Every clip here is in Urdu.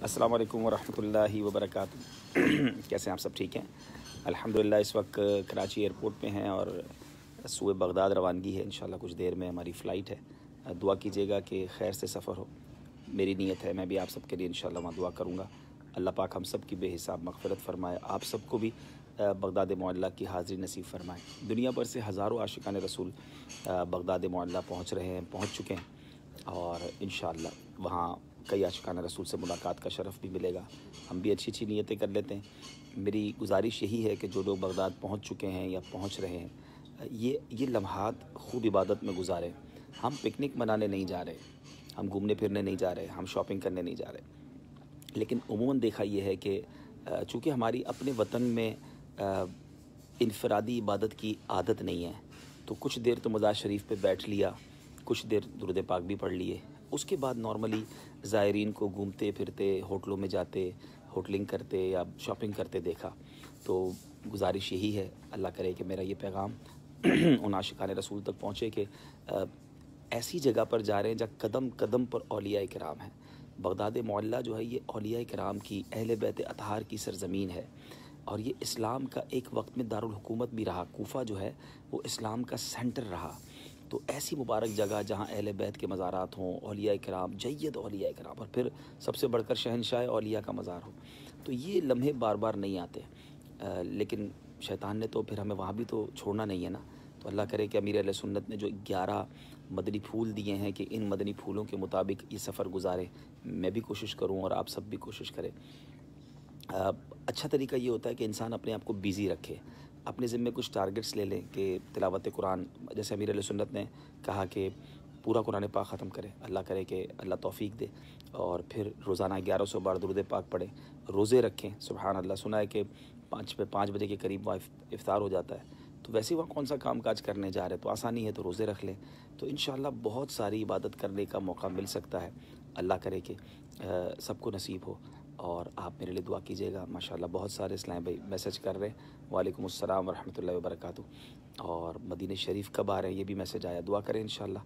السلام علیکم ورحمۃ اللہ وبرکاتہ۔ کیسے ہیں آپ؟ سب ٹھیک ہیں الحمدللہ۔ اس وقت کراچی ایئرپورٹ پہ ہیں اور صوبہ بغداد روانگی ہے، انشاءاللہ کچھ دیر میں ہماری فلائٹ ہے۔ دعا کیجیے گا کہ خیر سے سفر ہو، میری نیت ہے، میں بھی آپ سب کے لیے انشاءاللہ وہاں دعا کروں گا۔ اللہ پاک ہم سب کی بے حساب مغفرت فرمائے، آپ سب کو بھی بغداد معلیٰ کی حاضری نصیب فرمائے۔ دنیا بھر سے ہزاروں عاشقان رسول بغداد معلیٰ پہنچ چکے ہیں، اور انشاءاللہ وہاں کئی عاشقان رسول سے ملاقات کا شرف بھی ملے گا۔ ہم بھی اچھی نیتیں کر لیتے ہیں۔ میری گزارش یہی ہے کہ جو لوگ بغداد پہنچ چکے ہیں یا پہنچ رہے ہیں، یہ لمحات خوب عبادت میں گزاریں۔ ہم پکنک منانے نہیں جا رہے، ہم گھومنے پھرنے نہیں جا رہے، ہم شاپنگ کرنے نہیں جا رہے، لیکن عموماً دیکھا یہ ہے کہ چونکہ ہماری اپنے وطن میں انفرادی عبادت کی عادت نہیں ہے، تو کچھ دیر تو مزار شریف پہ بیٹھ لیا، کچھ دیر درود پاک بھی پڑھ لیے، اس کے بعد نارملی زائرین کو گھومتے پھرتے ہوٹلوں میں جاتے، ہوٹلنگ کرتے یا شاپنگ کرتے دیکھا۔ تو گزارش یہی ہے، اللہ کرے کہ میرا یہ پیغام ان عاشقان رسول تک پہنچے کہ ایسی جگہ پر جا رہے ہیں جہاں قدم قدم پر اولیاء کرام ہیں۔ بغداد معلیٰ جو ہے یہ اولیاء کرام کی، اہل بیت اطہار کی سرزمین ہے، اور یہ اسلام کا ایک وقت میں دارالحکومت بھی رہا۔ کوفہ جو ہے وہ اسلام کا سینٹر رہا۔ تو ایسی مبارک جگہ جہاں اہل بیت کے مزارات ہوں، اولیاء کرام، جید اولیاء کرام، اور پھر سب سے بڑھ کر شہنشاہ اولیاء کا مزار ہو، تو یہ لمحے بار بار نہیں آتے۔ لیکن شیطان نے تو پھر ہمیں وہاں بھی تو چھوڑنا نہیں ہے نا۔ تو اللہ کرے کہ امیر اہل سنت نے جو 11 مدنی پھول دیے ہیں کہ ان مدنی پھولوں کے مطابق یہ سفر گزارے، میں بھی کوشش کروں اور آپ سب بھی کوشش کریں۔ اچھا طریقہ یہ ہوتا ہے کہ انسان اپنے آپ کو بیزی رکھے، اپنے ذمے کچھ ٹارگٹس لے لیں کہ تلاوت قرآن، جیسے امیر علیہ سنت نے کہا کہ پورا قرآن پاک ختم کرے، اللہ کرے کہ اللہ توفیق دے، اور پھر روزانہ 1100 بار درود پاک پڑھیں، روزے رکھیں۔ سبحان اللہ، سنا ہے کہ 5 بجے کے قریب وہاں افطار ہو جاتا ہے، تو ویسے وہاں کون سا کام کاج کرنے جا رہے، تو آسانی ہے تو روزے رکھ لیں، تو انشاءاللہ بہت ساری عبادت کرنے کا موقع مل سکتا ہے۔ اللہ کرے کہ سب کو نصیب ہو، اور آپ میرے لیے دعا کیجیے گا۔ ماشاءاللہ بہت سارے اسلام بھائی میسج کر رہے ہیں، وعلیکم السلام ورحمۃ اللہ وبرکاتہ، اور مدینہ شریف کب آ رہے ہیں یہ بھی میسج آیا، دعا کریں انشاءاللہ۔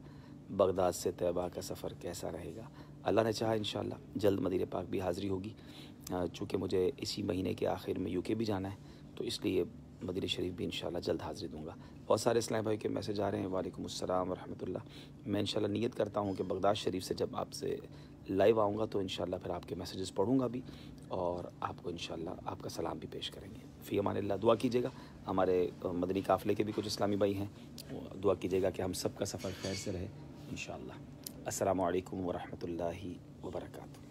بغداد سے طیبہ کا سفر کیسا رہے گا؟ اللہ نے چاہا انشاءاللہ جلد مدینہ پاک بھی حاضری ہوگی، چونکہ مجھے اسی مہینے کے آخر میں UK بھی جانا ہے، تو اس لیے مدینہ شریف بھی انشاءاللہ جلد حاضری دوں گا۔ بہت سارے اسلام بھائی کے میسج آ رہے ہیں، وعلیکم السلام ورحمۃ اللہ۔ میں انشاءاللہ نیت کرتا ہوں کہ بغداد شریف سے جب آپ سے لائیو آؤں گا تو انشاءاللہ پھر آپ کے میسیجز پڑھوں گا بھی، اور آپ کو انشاءاللہ آپ کا سلام بھی پیش کریں گے۔ فی امان اللہ، دعا کیجیے گا۔ ہمارے مدنی قافلے کے بھی کچھ اسلامی بھائی ہیں، دعا کیجیے گا کہ ہم سب کا سفر خیر سے رہے انشاءاللہ۔ السلام علیکم ورحمۃ اللہ وبرکاتہ۔